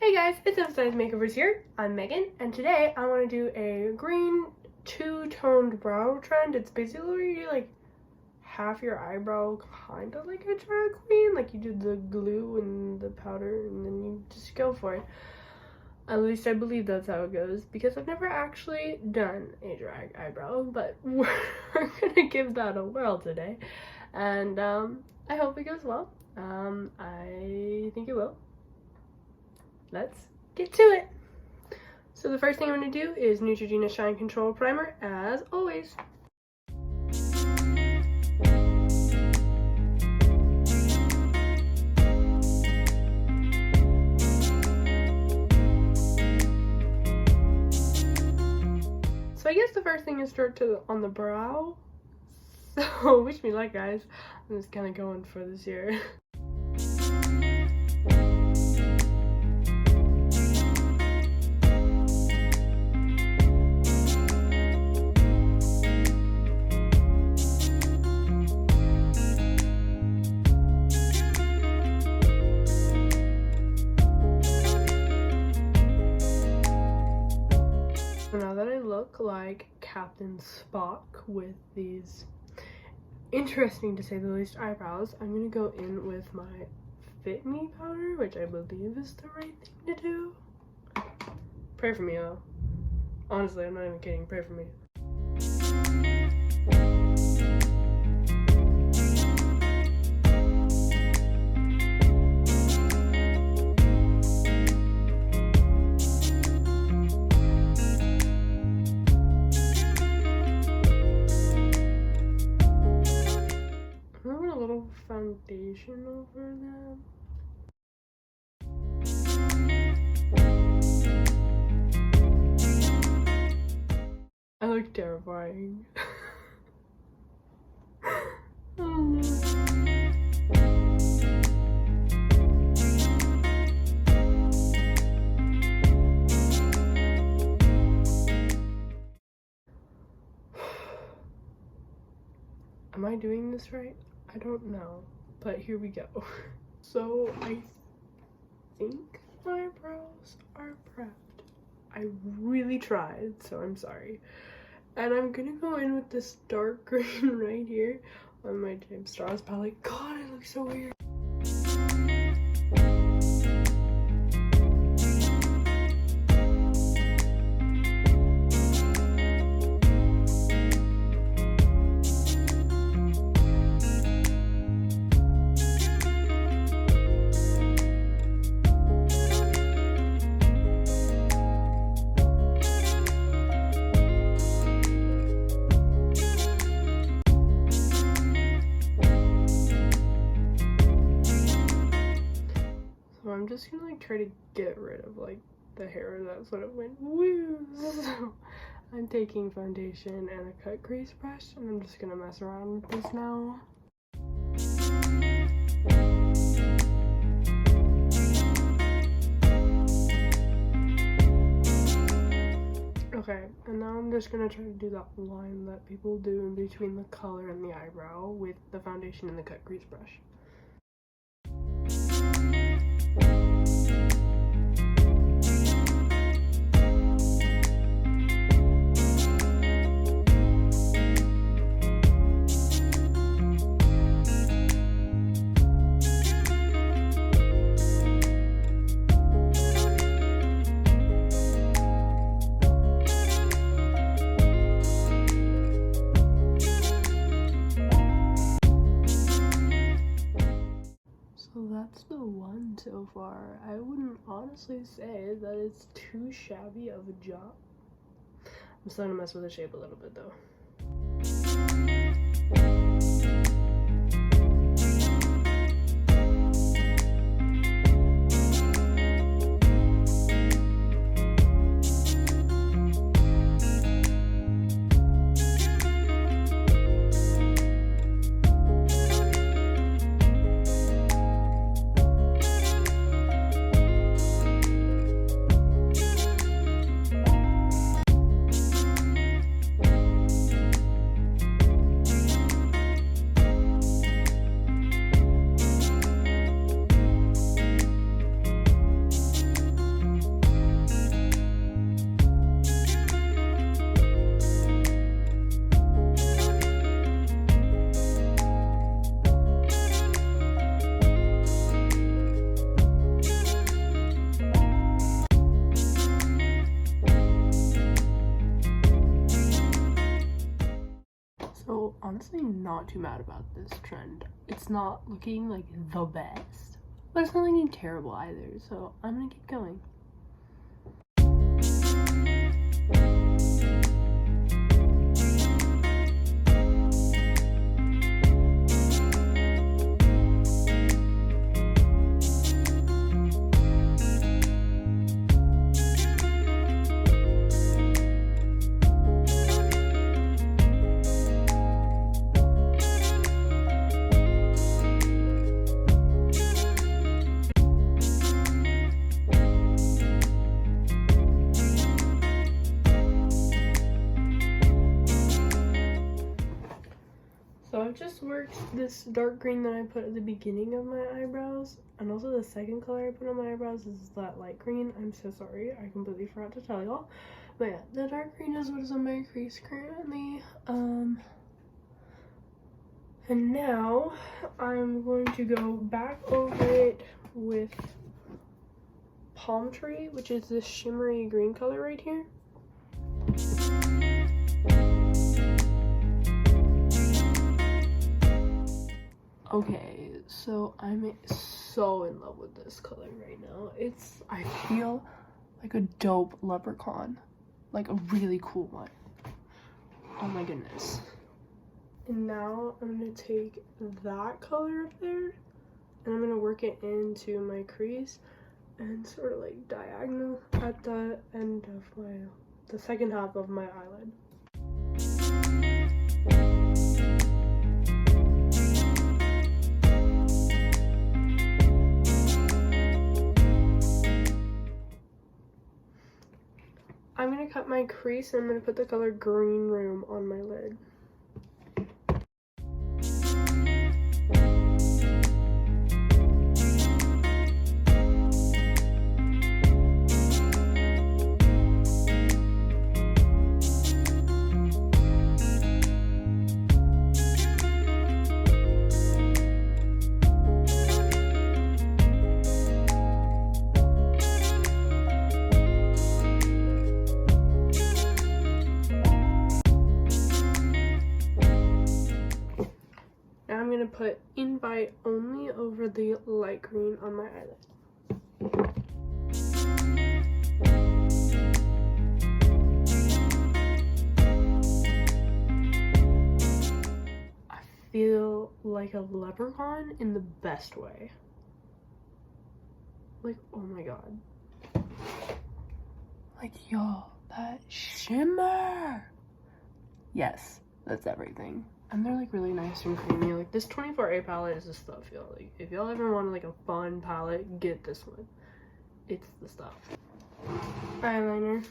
Hey guys, it's Emphasize Makeovers here. I'm Megan, and today I want to do a green two-toned brow trend. It's basically where you do like half your eyebrow, kind of like a drag queen. Like you do the glue and the powder, and then you just go for it. At least I believe that's how it goes, because I've never actually done a drag eyebrow, but we're gonna give that a whirl today. And I hope it goes well. I think it will. Let's get to it. So the first thing I'm going to do is Neutrogena Shine Control Primer, as always. So I guess the first thing is start on the brow. So wish me luck, guys. I'm just kind of going for this here. Now that I look like Captain Spock with these interesting, to say the least, eyebrows, I'm gonna go in with my Fit Me powder, which I believe is the right thing to do. Pray for me, though. Honestly, I'm not even kidding. Pray for me. Foundation over them. I look terrifying. Oh. Am I doing this right? I don't know, but here we go. So I think my brows are prepped. I really tried, so I'm sorry. And I'm gonna go in with this dark green right here on my James Straws palette. God, I look so weird. I'm just gonna like try to get rid of like the hair that sort of went woo. So I'm taking foundation and a cut crease brush, and I'm just gonna mess around with this now. Okay, and now I'm just gonna try to do that line that people do in between the color and the eyebrow with the foundation and the cut crease brush. That's the one so far. I wouldn't honestly say that it's too shabby of a job. I'm starting to mess with the shape a little bit though. honestly not too mad about this trend. It's not looking like the best, but it's not looking terrible either, so I'm gonna keep going. So I've just worked this dark green that I put at the beginning of my eyebrows, and also the second color I put on my eyebrows is that light green. I'm so sorry, I completely forgot to tell y'all. But yeah, the dark green is what is on my crease currently. And now I'm going to go back over it with Palm Tree, which is this shimmery green color right here. Okay, so I'm so in love with this color right now. I feel like a dope leprechaun, like a really cool one. Oh my goodness. And now I'm gonna take that color up there and I'm gonna work it into my crease and sort of like diagonal at the end of the second half of my eyelid. I'm gonna cut my crease and I'm gonna put the color Green Room on my lid. I'm gonna put Invite Only over the light green on my eyelid. I feel like a leprechaun in the best way. Like, oh my god. Like, yo, that shimmer! Yes, that's everything. And they're like really nice and creamy. Like this 24A palette is the stuff, y'all. Like if y'all ever want like a fun palette, get this one. It's the stuff. Eyeliner.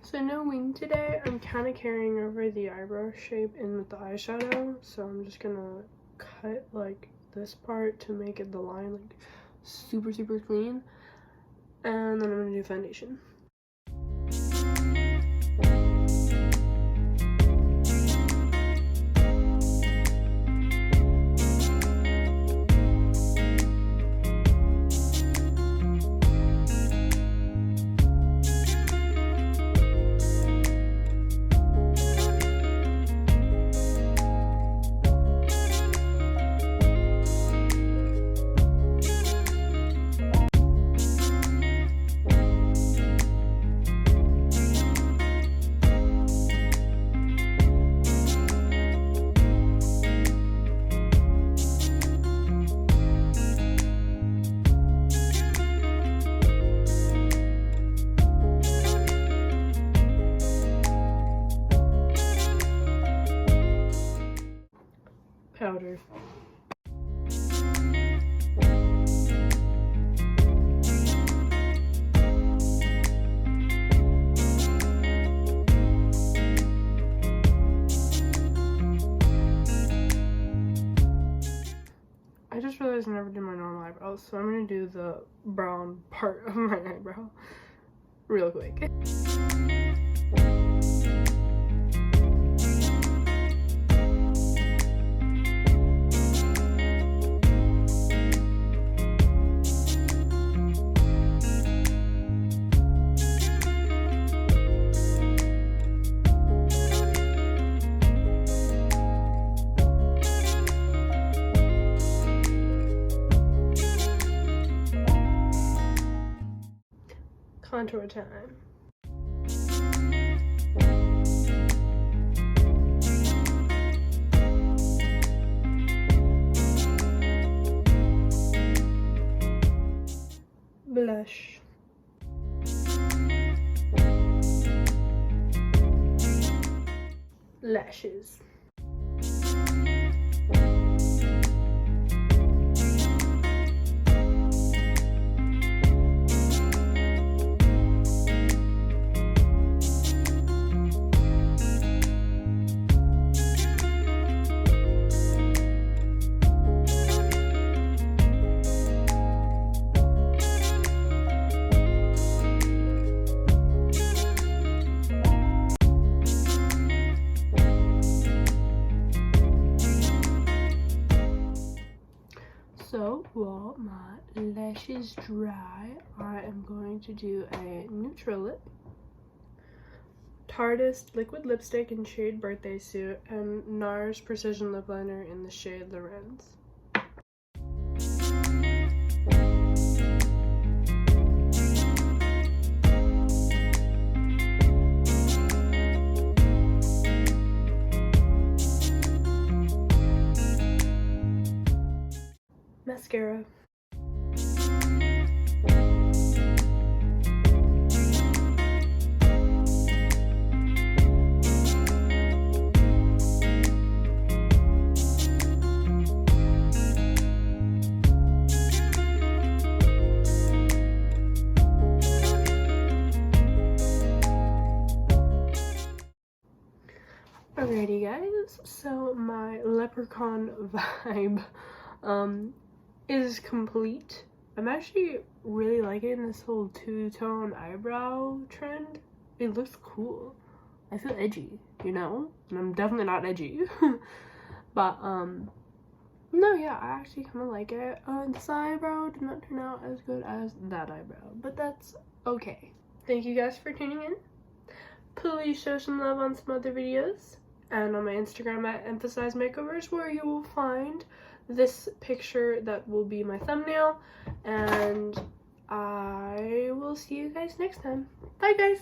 So no wing today. I'm kind of carrying over the eyebrow shape in with the eyeshadow, so I'm just gonna cut like this part to make it the line like super clean, and then I'm gonna do foundation. Powder. I just realized I never did my normal eyebrows, so I'm gonna do the brown part of my eyebrow real quick. contour time. Blush. Lashes. So while my lashes dry, I am going to do a neutral lip, Tarte's liquid lipstick in shade Birthday Suit, and NARS Precision Lip Liner in the shade Lorenz. Mascara. Alrighty guys, so my leprechaun vibe is complete. I'm actually really liking this whole two-tone eyebrow trend. It looks cool. I feel edgy, you know? And I'm definitely not edgy. But no, yeah, I actually kind of like it. This eyebrow did not turn out as good as that eyebrow, but that's okay. Thank you guys for tuning in. Please show some love on some other videos and on my Instagram at Emphasize Makeovers, where you will find this picture that will be my thumbnail, and I will see you guys next time. Bye guys!